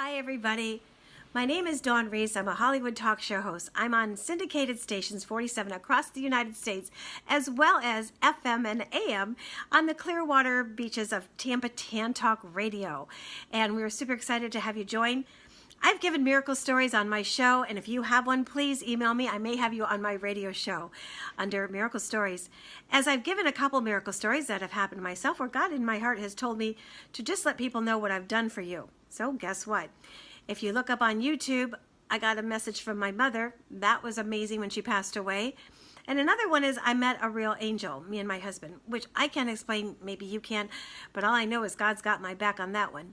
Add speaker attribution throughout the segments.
Speaker 1: Hi, everybody. My name is Dawn Reese. I'm a Hollywood talk show host. I'm on syndicated stations 47 across the United States, as well as FM and AM on the Clearwater beaches of Tampa Tan Talk Radio. And we're super excited to have you join. I've given miracle stories on my show, and if you have one, please email me. I may have you on my radio show under Miracle Stories. As I've given a couple miracle stories that have happened to myself, where God in my heart has told me to just let people know what I've done for you. So guess what? If you look up on YouTube, I got a message from my mother. That was amazing when she passed away. And another one is I met a real angel, me and my husband, which I can't explain. Maybe you can, but all I know is God's got my back on that one.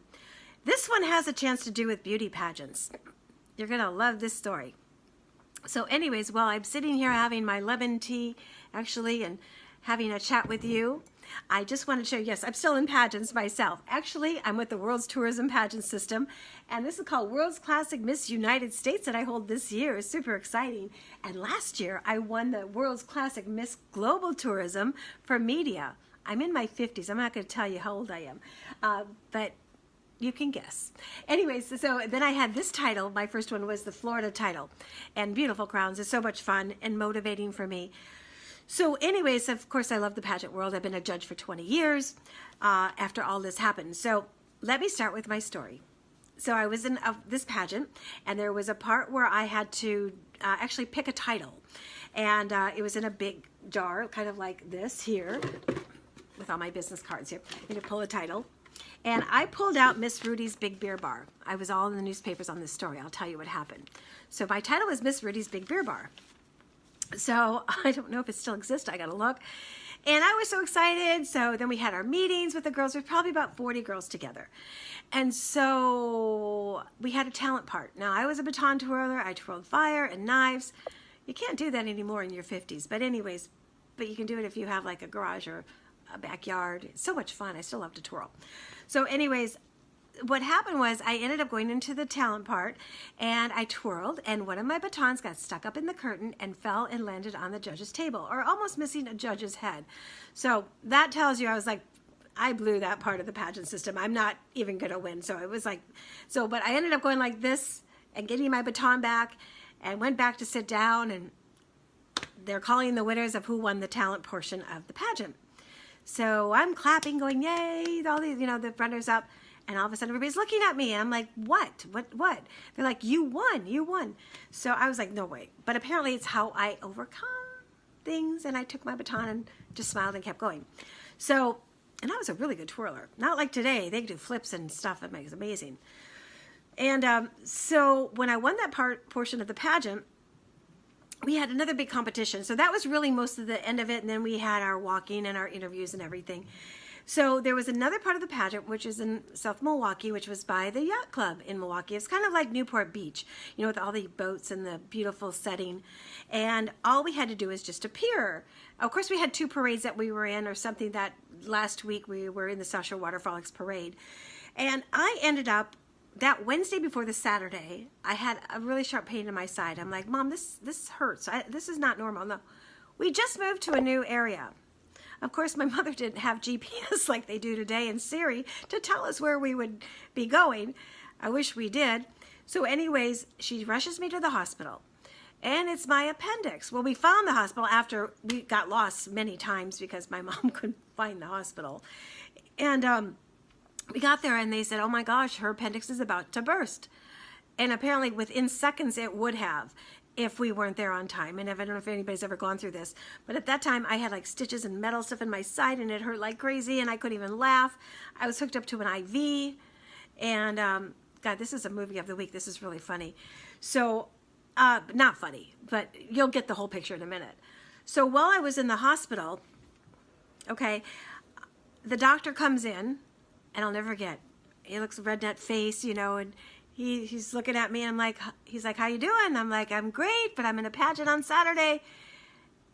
Speaker 1: This one has a chance to do with beauty pageants. You're going to love this story. So anyways, while I'm sitting here having my lemon tea, actually, and having a chat with you, I just want to show you, yes, I'm still in pageants myself. Actually, I'm with the World's Tourism Pageant System, and this is called World's Classic Miss United States that I hold this year. It's super exciting. And last year, I won the World's Classic Miss Global Tourism for media. I'm in my 50s. I'm not going to tell you how old I am, but you can guess. Anyways, so then I had this title. My first one was the Florida title. And Beautiful Crowns is so much fun and motivating for me. So anyways, of course, I love the pageant world. I've been a judge for 20 years after all this happened. So let me start with my story. So I was in this pageant, and there was a part where I had to actually pick a title. And it was in a big jar, kind of like this here, with all my business cards here. You need to pull a title. And I pulled out Miss Rudy's Big Beer Bar. I was all in the newspapers on this story. I'll tell you what happened. So my title was Miss Rudy's Big Beer Bar. So I don't know if it still exists. I got to look. And I was so excited. So then we had our meetings with the girls. There's probably about 40 girls together. And so we had a talent part. Now, I was a baton twirler. I twirled fire and knives. You can't do that anymore in your 50s. But anyways, but you can do it if you have like a garage or a backyard. It's so much fun. I still love to twirl. So anyways, what happened was I ended up going into the talent part, and I twirled, and one of my batons got stuck up in the curtain and fell and landed on the judge's table, or almost missing a judge's head. So that tells you, I was like, I blew that part of the pageant system. I'm not even going to win. So it was like, but I ended up going like this and getting my baton back and went back to sit down, and they're calling the winners of who won the talent portion of the pageant. So I'm clapping, going, yay, all these, the runners up. And all of a sudden, everybody's looking at me. And I'm like, what? They're like, you won. So I was like, no way. But apparently, it's how I overcome things. And I took my baton and just smiled and kept going. So, and I was a really good twirler. Not like today. They do flips and stuff. That makes amazing. And so when I won that portion of the pageant, we had another big competition. So that was really most of the end of it. And then we had our walking and our interviews and everything. So there was another part of the pageant, which is in South Milwaukee, which was by the Yacht Club in Milwaukee. It's kind of like Newport Beach, with all the boats and the beautiful setting. And all we had to do is just appear. Of course, we had 2 parades that we were in, or something that last week we were in the South Shore Waterfrolics parade. And I ended up, that Wednesday before the Saturday, I had a really sharp pain in my side. I'm like, Mom, this hurts. This is not normal. No, we just moved to a new area. Of course, my mother didn't have GPS like they do today and Siri to tell us where we would be going. I wish we did. So anyways, she rushes me to the hospital. And it's my appendix. Well, we found the hospital after we got lost many times because my mom couldn't find the hospital. And we got there and they said, oh my gosh, her appendix is about to burst. And apparently within seconds it would have if we weren't there on time. And I don't know if anybody's ever gone through this, but at that time I had like stitches and metal stuff in my side and it hurt like crazy and I couldn't even laugh. I was hooked up to an IV and God, this is a movie of the week. This is really funny. So not funny, but you'll get the whole picture in a minute. So while I was in the hospital, okay, the doctor comes in, and I'll never forget. He looks red nut face, and he's looking at me, and he's like, how you doing? I'm like, I'm great, but I'm in a pageant on Saturday.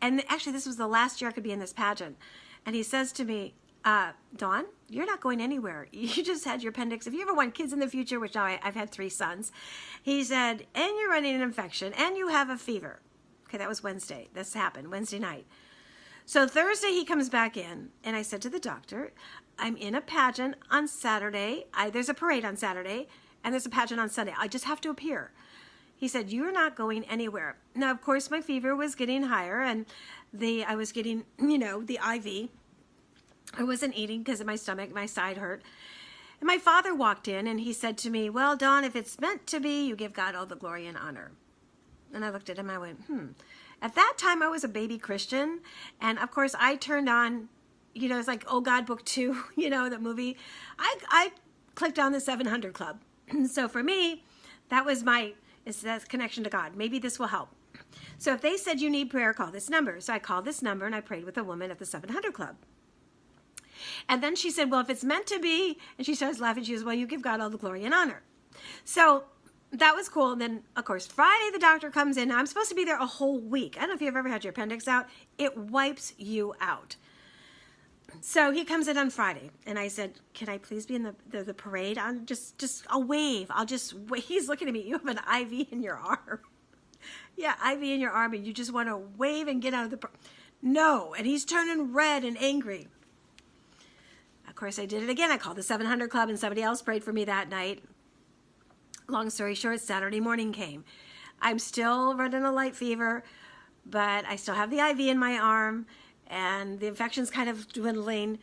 Speaker 1: And actually, this was the last year I could be in this pageant. And he says to me, Dawn, you're not going anywhere. You just had your appendix. If you ever want kids in the future, which now I've had 3 sons, he said, and you're running an infection, and you have a fever. Okay, that was Wednesday. This happened Wednesday night. So Thursday he comes back in, and I said to the doctor, I'm in a pageant on Saturday. There's a parade on Saturday, and there's a pageant on Sunday. I just have to appear. He said, you're not going anywhere. Now, of course, my fever was getting higher, and I was getting, the IV. I wasn't eating because of my stomach. My side hurt. And my father walked in, and he said to me, well, Dawn, if it's meant to be, you give God all the glory and honor. And I looked at him, I went, At that time, I was a baby Christian, and of course, I turned on, it's like, Oh God, Book 2, the movie. I clicked on the 700 Club. So for me, that was that connection to God. Maybe this will help. So if they said you need prayer, call this number. So I called this number, and I prayed with a woman at the 700 Club. And then she said, well, if it's meant to be, and she starts laughing, she goes, well, you give God all the glory and honor. So that was cool. And then, of course, Friday, the doctor comes in. Now, I'm supposed to be there a whole week. I don't know if you've ever had your appendix out. It wipes you out. So he comes in on Friday, and I said, can I please be in the parade? I'll wave. I'll just wave. He's looking at me. You have an IV in your arm. Yeah, IV in your arm, and you just want to wave and get out of the No, and he's turning red and angry. Of course, I did it again. I called the 700 Club, and somebody else prayed for me that night. Long story short, Saturday morning came. I'm still running a light fever, but I still have the IV in my arm, and the infection's kind of dwindling.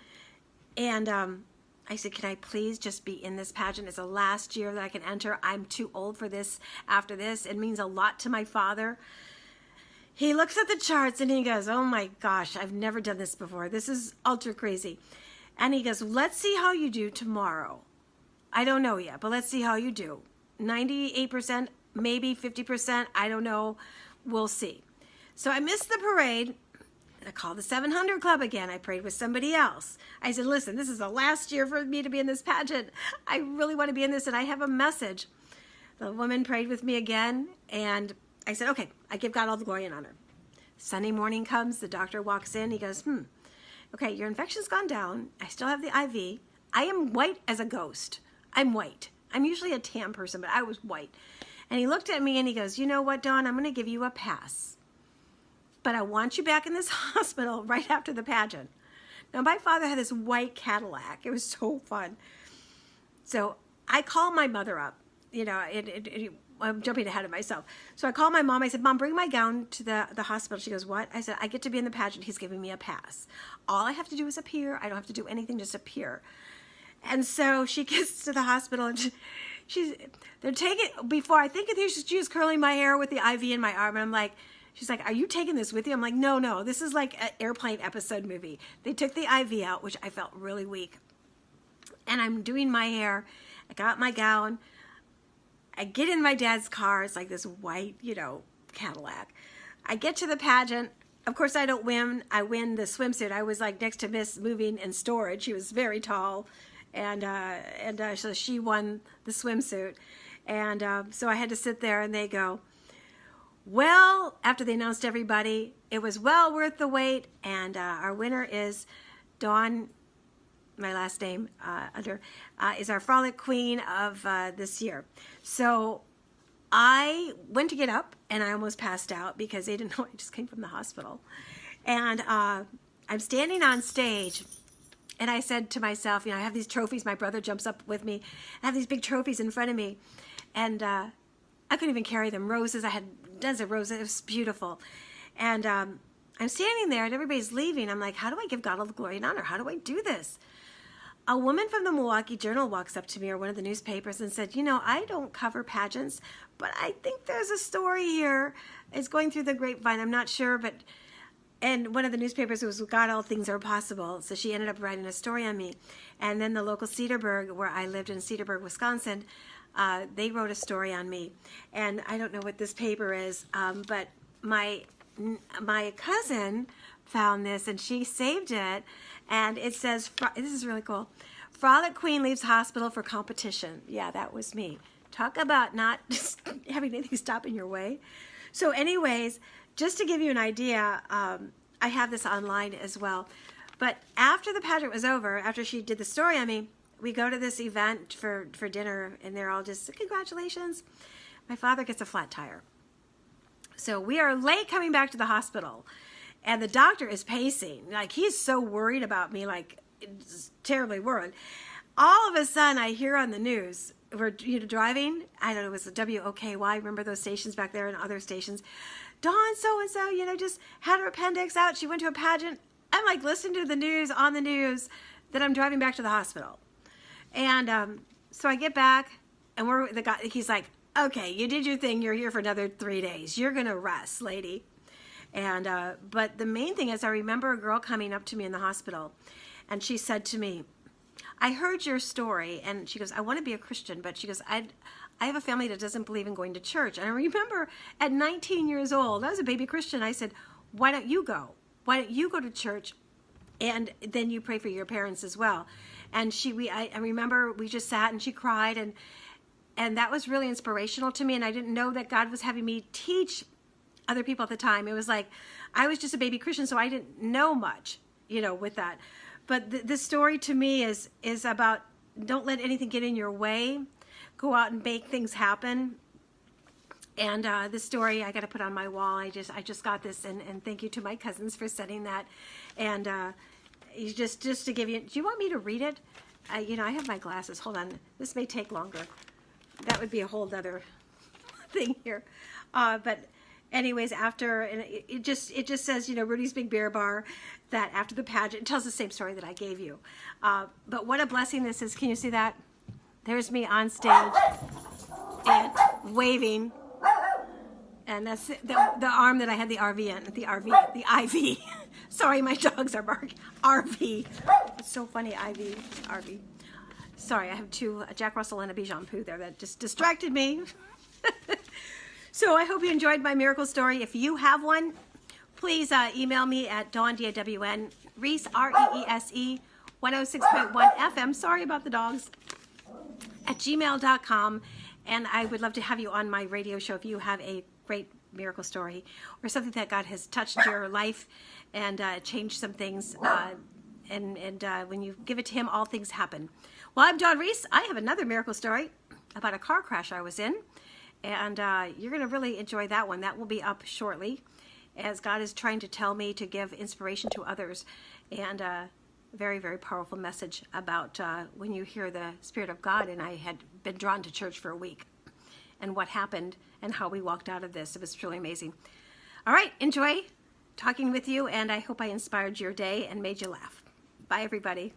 Speaker 1: And I said, can I please just be in this pageant? It's the last year that I can enter. I'm too old for this after this. It means a lot to my father. He looks at the charts, and he goes, oh my gosh, I've never done this before. This is ultra crazy. And he goes, let's see how you do tomorrow. I don't know yet, but let's see how you do. 98%, maybe 50%, I don't know. We'll see. So I missed the parade. I called the 700 Club again. I prayed with somebody else. I said, listen, this is the last year for me to be in this pageant. I really want to be in this, and I have a message. The woman prayed with me again, and I said, okay, I give God all the glory and honor. Sunday morning comes, the doctor walks in. He goes, okay, your infection's gone down. I still have the IV. I am white as a ghost. I'm white. I'm usually a tan person, but I was white. And he looked at me and he goes, you know what, Dawn, I'm going to give you a pass. But I want you back in this hospital right after the pageant. Now, my father had this white Cadillac. It was so fun. So I called my mother up. I'm jumping ahead of myself. So I called my mom. I said, Mom, bring my gown to the hospital. She goes, what? I said, I get to be in the pageant. He's giving me a pass. All I have to do is appear. I don't have to do anything, just appear. And so she gets to the hospital, and they're taking, before I think she was curling my hair with the IV in my arm. And I'm like, she's like, are you taking this with you? I'm like, no. This is like an airplane episode movie. They took the IV out, which I felt really weak. And I'm doing my hair. I got my gown. I get in my dad's car. It's like this white, Cadillac. I get to the pageant. Of course, I don't win. I win the swimsuit. I was like next to Miss Moving and Storage. She was very tall. And so she won the swimsuit. And so I had to sit there, and they go, well, after they announced everybody, it was well worth the wait. And our winner is Dawn, my last name, is our frolic queen of this year. So I went to get up, and I almost passed out because they didn't know I just came from the hospital. And I'm standing on stage, and I said to myself, I have these trophies. My brother jumps up with me. I have these big trophies in front of me, and I couldn't even carry them. Roses, I had dozens of roses. It was beautiful. And I'm standing there, and everybody's leaving. I'm like, how do I give God all the glory and honor? How do I do this? A woman from the Milwaukee Journal walks up to me, or one of the newspapers, and said, I don't cover pageants, but I think there's a story here. It's going through the grapevine. I'm not sure, but... And one of the newspapers was, God, all things are possible. So she ended up writing a story on me. And then the local Cedarburg, where I lived in Cedarburg, Wisconsin, they wrote a story on me. And I don't know what this paper is, but my cousin found this, and she saved it. And it says, this is really cool, Frolic Queen leaves hospital for competition. Yeah, that was me. Talk about not just having anything stop in your way. So anyways, just to give you an idea, I have this online as well. But after the pageant was over, after she did the story on me, we go to this event for dinner, and they're all just, congratulations. My father gets a flat tire. So we are late coming back to the hospital, and the doctor is pacing. Like, he's so worried about me, like, terribly worried. All of a sudden, I hear on the news, we're driving. I don't know, it was the WOKY. Remember those stations back there and other stations? Dawn so-and-so, just had her appendix out. She went to a pageant. I'm like listening to the news on the news that I'm driving back to the hospital. And so I get back, and he's like, okay, you did your thing. You're here for another 3 days. You're going to rest, lady. And but the main thing is I remember a girl coming up to me in the hospital, and she said to me, I heard your story. And she goes, I want to be a Christian. But she goes, I have a family that doesn't believe in going to church. And I remember at 19 years old, I was a baby Christian. I said, why don't you go? Why don't you go to church? And then you pray for your parents as well. And I remember we just sat and she cried, and that was really inspirational to me. And I didn't know that God was having me teach other people at the time. It was like, I was just a baby Christian, so I didn't know much, with that. But the story to me is about, don't let anything get in your way. Go out and make things happen. And this story I got to put on my wall. I just got this, and thank you to my cousins for setting that. And just to give you, do you want me to read it? I have my glasses. Hold on. This may take longer. That would be a whole other thing here. But anyways, after, and it just says, Rudy's Big Beer Bar, that after the pageant, it tells the same story that I gave you. But what a blessing this is. Can you see that? There's me on stage and waving. And that's the arm that I had the RV in, the IV. Sorry, my dogs are barking. RV. It's so funny, IV, RV. Sorry, I have two, a Jack Russell and a Bichon Poo there that just distracted me. So I hope you enjoyed my miracle story. If you have one, please email me at Dawn, D-A-W-N, Reese, R-E-E-S-E, 106.1 FM. Sorry about the dogs. At gmail.com. And I would love to have you on my radio show if you have a great miracle story or something that God has touched your life and changed some things. And when you give it to Him, all things happen. Well, I'm Dawn Reese. I have another miracle story about a car crash I was in. And you're going to really enjoy that one. That will be up shortly as God is trying to tell me to give inspiration to others. And very, very powerful message about when you hear the Spirit of God. And I had been drawn to church for a week. And what happened and how we walked out of this. It was truly amazing. All right, enjoy talking with you. And I hope I inspired your day and made you laugh. Bye, everybody.